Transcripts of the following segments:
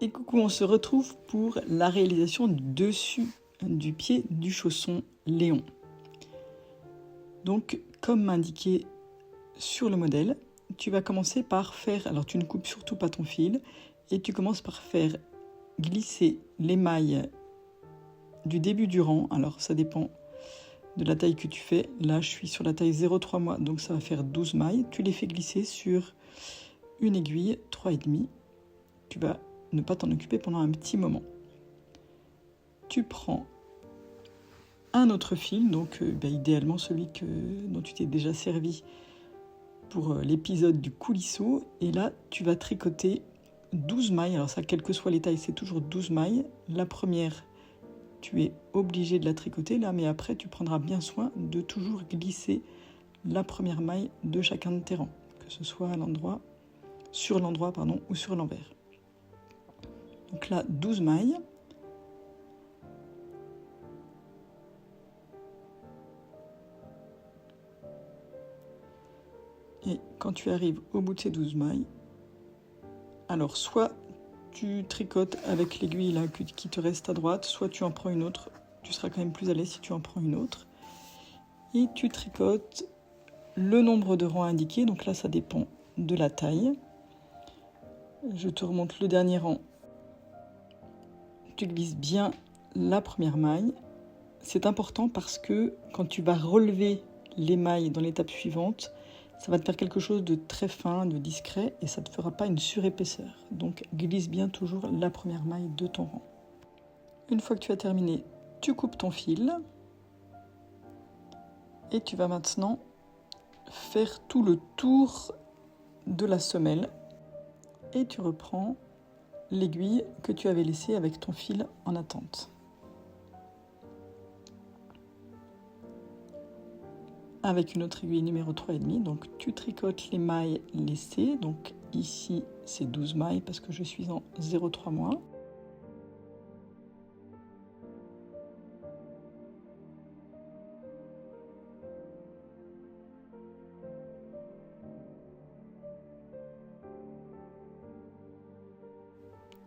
Et coucou, on se retrouve pour la réalisation du dessus du pied du chausson Léon. Donc, comme indiqué sur le modèle, tu vas commencer par faire, alors tu ne coupes surtout pas ton fil, et tu commences par faire glisser les mailles du début du rang. Alors ça dépend de la taille que tu fais. Là, je suis sur la taille 0,3 mois, donc ça va faire 12 mailles. Tu les fais glisser sur une aiguille 3,5. Tu vas ne pas t'en occuper pendant un petit moment. Tu prends un autre fil, donc idéalement celui dont tu t'es déjà servi pour l'épisode du coulisseau, et là tu vas tricoter 12 mailles. Alors ça, quelles que soient les tailles, c'est toujours 12 mailles. La première, tu es obligé de la tricoter là, mais après tu prendras bien soin de toujours glisser la première maille de chacun de tes rangs, que ce soit sur l'endroit ou sur l'envers. Donc là, 12 mailles. Et quand tu arrives au bout de ces 12 mailles, alors soit tu tricotes avec l'aiguille là qui te reste à droite, soit tu en prends une autre. Tu seras quand même plus à l'aise si tu en prends une autre. Et tu tricotes le nombre de rangs indiqués. Donc là, ça dépend de la taille. Je te remonte le dernier rang. Tu glisses bien la première maille. C'est important parce que quand tu vas relever les mailles dans l'étape suivante, ça va te faire quelque chose de très fin, de discret, et ça ne te fera pas une surépaisseur. Donc glisse bien toujours la première maille de ton rang. Une fois que tu as terminé, tu coupes ton fil. Et tu vas maintenant faire tout le tour de la semelle. Et tu reprends l'aiguille que tu avais laissée avec ton fil en attente. Avec une autre aiguille numéro 3,5, donc tu tricotes les mailles laissées. Donc ici, c'est 12 mailles parce que je suis en 0,3 mois.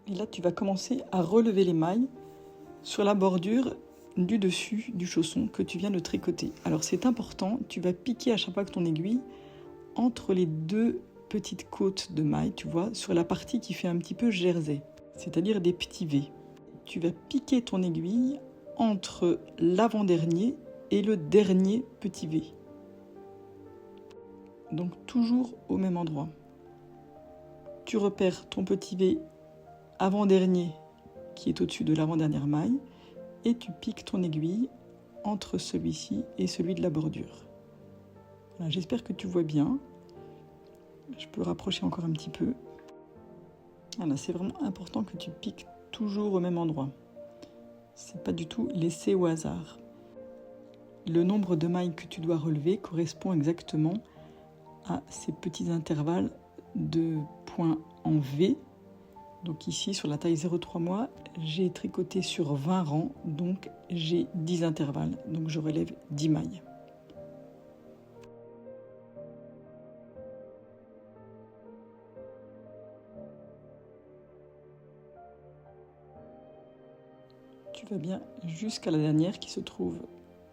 Et là, tu vas commencer à relever les mailles sur la bordure du dessus du chausson que tu viens de tricoter. Alors c'est important, tu vas piquer à chaque fois que ton aiguille entre les deux petites côtes de mailles, tu vois, sur la partie qui fait un petit peu jersey, c'est-à-dire des petits V. Tu vas piquer ton aiguille entre l'avant-dernier et le dernier petit V. Donc toujours au même endroit. Tu repères ton petit V avant-dernier qui est au-dessus de l'avant-dernière maille, et tu piques ton aiguille entre celui-ci et celui de la bordure. Voilà, j'espère que tu vois bien. Je peux rapprocher encore un petit peu. Voilà, c'est vraiment important que tu piques toujours au même endroit. C'est pas du tout laissé au hasard. Le nombre de mailles que tu dois relever correspond exactement à ces petits intervalles de points en V. Donc ici, sur la taille 0,3 mois, j'ai tricoté sur 20 rangs, donc j'ai 10 intervalles. Donc je relève 10 mailles. Tu vas bien jusqu'à la dernière qui se trouve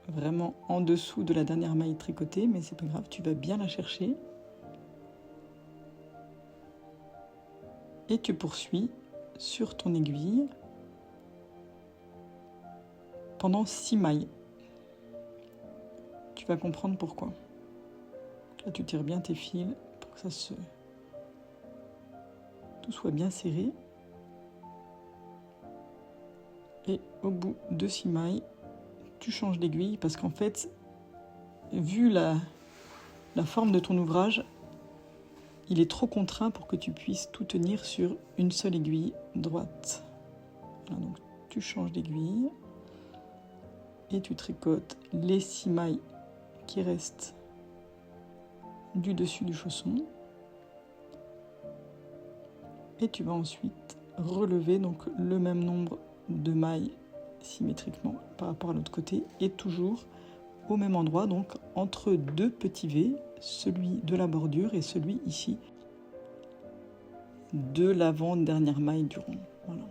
vraiment en dessous de la dernière maille tricotée, mais c'est pas grave, tu vas bien la chercher. Et tu poursuis sur ton aiguille pendant 6 mailles. Tu vas comprendre pourquoi. Là, tu tires bien tes fils pour que tout soit bien serré. Et au bout de 6 mailles, tu changes d'aiguille parce qu'en fait, vu la forme de ton ouvrage, il est trop contraint pour que tu puisses tout tenir sur une seule aiguille droite. Voilà, donc tu changes d'aiguille et tu tricotes les 6 mailles qui restent du dessus du chausson. Et tu vas ensuite relever donc le même nombre de mailles symétriquement par rapport à l'autre côté et toujours au même endroit, donc entre deux petits V, celui de la bordure et celui ici de l'avant-dernière maille du rond. Voilà.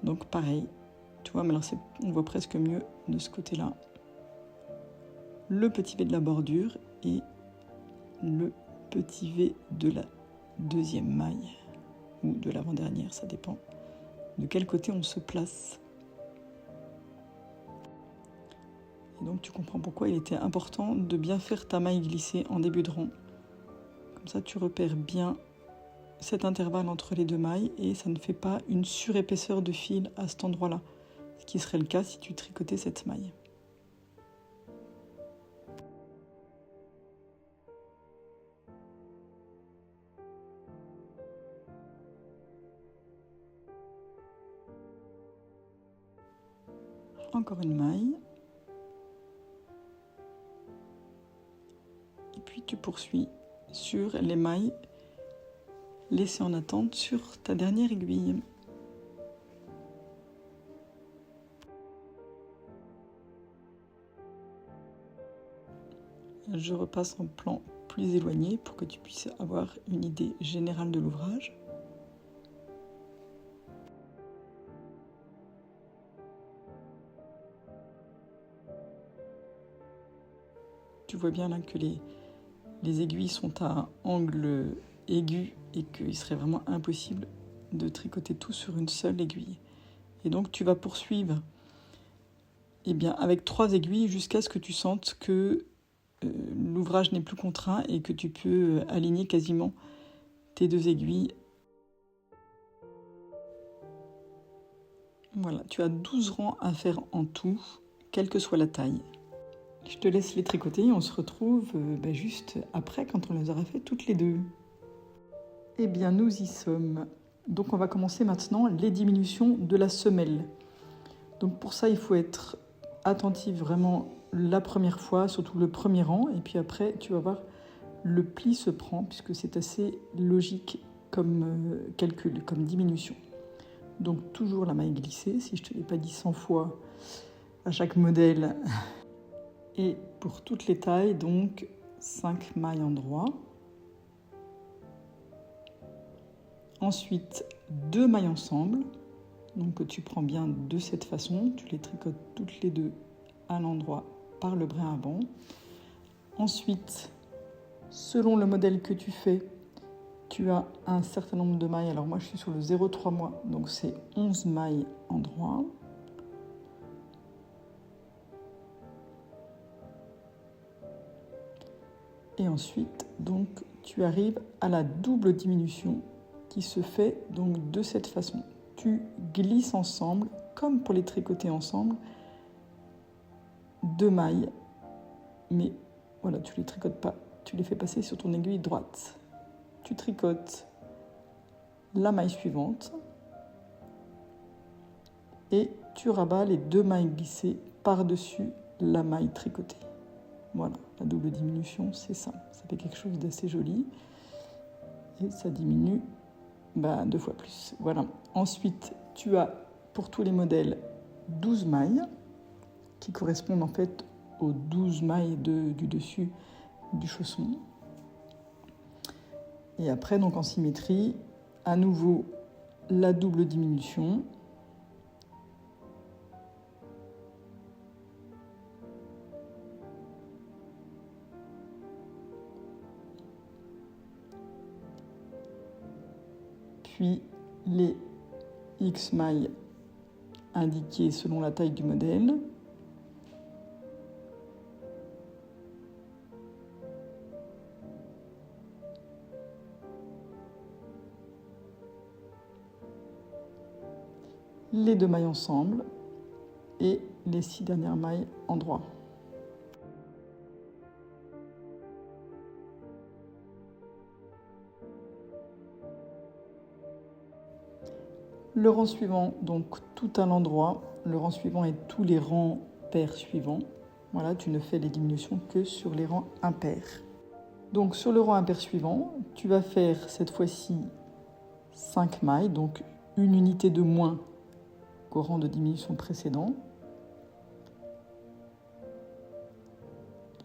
Donc pareil, tu vois, mais alors on voit presque mieux de ce côté-là. Le petit V de la bordure et le petit V de la deuxième maille, ou de l'avant-dernière, ça dépend de quel côté on se place. Et donc tu comprends pourquoi il était important de bien faire ta maille glissée en début de rang. Comme ça tu repères bien cet intervalle entre les deux mailles et ça ne fait pas une surépaisseur de fil à cet endroit-là, ce qui serait le cas si tu tricotais cette maille. Encore une maille. Et puis tu poursuis sur les mailles laissées en attente sur ta dernière aiguille. Je repasse en plan plus éloigné pour que tu puisses avoir une idée générale de l'ouvrage. Tu vois bien là que les aiguilles sont à angle aigu et qu'il serait vraiment impossible de tricoter tout sur une seule aiguille. Et donc tu vas poursuivre avec 3 aiguilles jusqu'à ce que tu sentes que l'ouvrage n'est plus contraint et que tu peux aligner quasiment tes 2 aiguilles. Voilà, tu as 12 rangs à faire en tout, quelle que soit la taille. Je te laisse les tricoter et on se retrouve juste après quand on les aura fait toutes les deux. Eh bien, nous y sommes. Donc on va commencer maintenant les diminutions de la semelle. Donc pour ça, il faut être attentif vraiment la première fois, surtout le premier rang, et puis après, tu vas voir, le pli se prend, puisque c'est assez logique comme calcul, comme diminution. Donc toujours la maille glissée, si je ne te l'ai pas dit 100 fois à chaque modèle. Et pour toutes les tailles, donc 5 mailles en droit. Ensuite, 2 mailles ensemble, donc que tu prends bien de cette façon, tu les tricotes toutes les deux à l'endroit par le brin avant. Ensuite, selon le modèle que tu fais, tu as un certain nombre de mailles. Alors moi je suis sur le 0,3 mois, donc c'est 11 mailles en droit. Et ensuite, donc, tu arrives à la double diminution qui se fait donc de cette façon. Tu glisses ensemble, comme pour les tricoter ensemble, 2 mailles, mais voilà, tu les tricotes pas, tu les fais passer sur ton aiguille droite. Tu tricotes la maille suivante et tu rabats les 2 mailles glissées par-dessus la maille tricotée. Voilà, la double diminution, c'est ça. Ça fait quelque chose d'assez joli. Et ça diminue 2 fois plus. Voilà. Ensuite, tu as, pour tous les modèles, 12 mailles qui correspondent en fait aux 12 mailles du dessus du chausson. Et après, donc en symétrie, à nouveau, la double diminution. Puis les X mailles indiquées selon la taille du modèle. Les 2 mailles ensemble et les 6 dernières mailles en droit. Le rang suivant, donc tout à l'endroit, le rang suivant et tous les rangs pairs suivants. Voilà, tu ne fais les diminutions que sur les rangs impairs. Donc sur le rang impair suivant, tu vas faire cette fois-ci 5 mailles, donc une unité de moins qu'au rang de diminution précédent.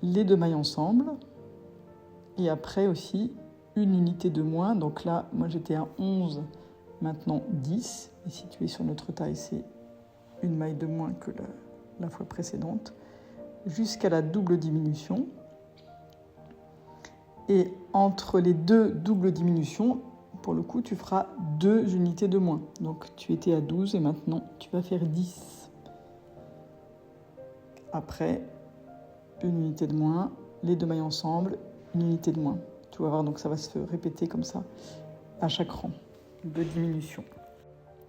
Les 2 mailles ensemble. Et après aussi une unité de moins. Donc là, moi j'étais à 11 maintenant 10. Et si tu es sur notre taille, c'est une maille de moins que la fois précédente, jusqu'à la double diminution. Et entre les deux doubles diminutions, pour le coup, tu feras 2 unités de moins. Donc tu étais à 12 et maintenant tu vas faire 10. Après, une unité de moins, les 2 mailles ensemble, une unité de moins. Tu vas voir, donc ça va se répéter comme ça à chaque rang de diminution.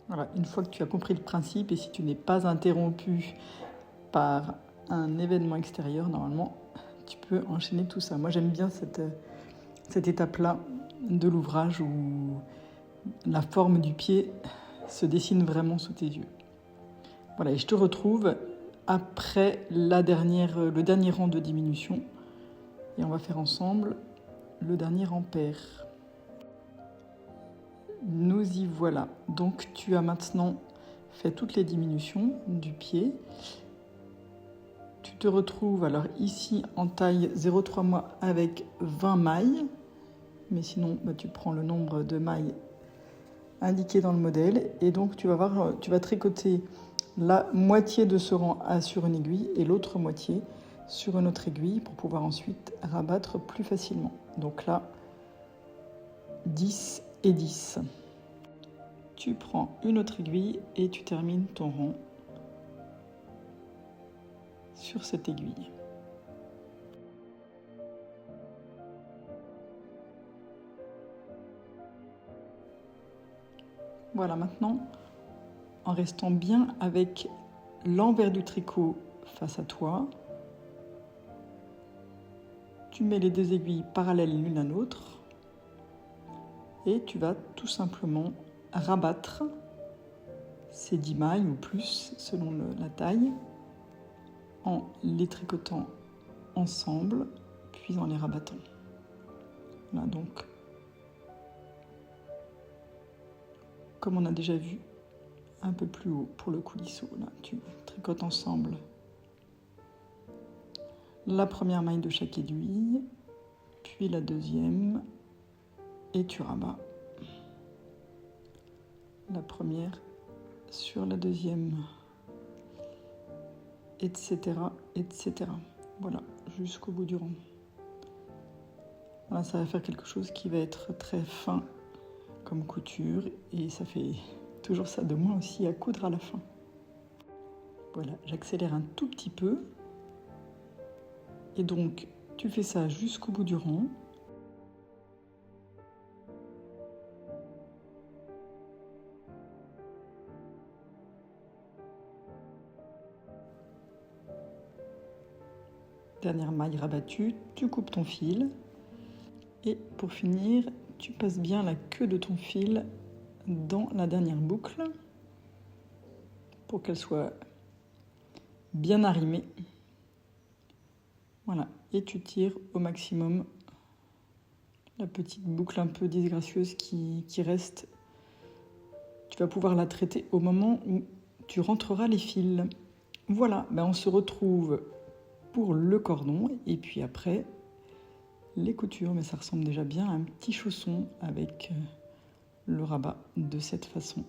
Voilà, une fois que tu as compris le principe et si tu n'es pas interrompu par un événement extérieur, normalement, tu peux enchaîner tout ça. Moi, j'aime bien cette étape-là de l'ouvrage où la forme du pied se dessine vraiment sous tes yeux. Voilà, et je te retrouve après le dernier rang de diminution et on va faire ensemble le dernier rang pair. Nous y voilà. Donc tu as maintenant fait toutes les diminutions du pied. Tu te retrouves alors ici en taille 0,3 mois avec 20 mailles. Mais sinon, tu prends le nombre de mailles indiqué dans le modèle. Et donc tu vas voir, tu vas tricoter la moitié de ce rang A sur une aiguille et l'autre moitié sur une autre aiguille pour pouvoir ensuite rabattre plus facilement. Donc là, 10 et 10. Tu prends une autre aiguille et tu termines ton rang sur cette aiguille. Voilà, maintenant, en restant bien avec l'envers du tricot face à toi, tu mets les 2 aiguilles parallèles l'une à l'autre et tu vas tout simplement rabattre ces 10 mailles ou plus selon la taille en les tricotant ensemble puis en les rabattant. Là donc, comme on a déjà vu un peu plus haut pour le coulisseau, là tu tricotes ensemble la première maille de chaque aiguille, puis la deuxième et tu rabats la première sur la deuxième, etc., etc. Voilà, jusqu'au bout du rang. Voilà, ça va faire quelque chose qui va être très fin comme couture et ça fait toujours ça de moins aussi à coudre à la fin. Voilà, j'accélère un tout petit peu et donc tu fais ça jusqu'au bout du rang. Dernière maille rabattue, tu coupes ton fil et pour finir, tu passes bien la queue de ton fil dans la dernière boucle pour qu'elle soit bien arrimée. Voilà, et tu tires au maximum la petite boucle un peu disgracieuse qui reste. Tu vas pouvoir la traiter au moment où tu rentreras les fils. Voilà, on se retrouve pour le cordon et puis après les coutures, mais ça ressemble déjà bien à un petit chausson avec le rabat de cette façon.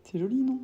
C'est joli, non ?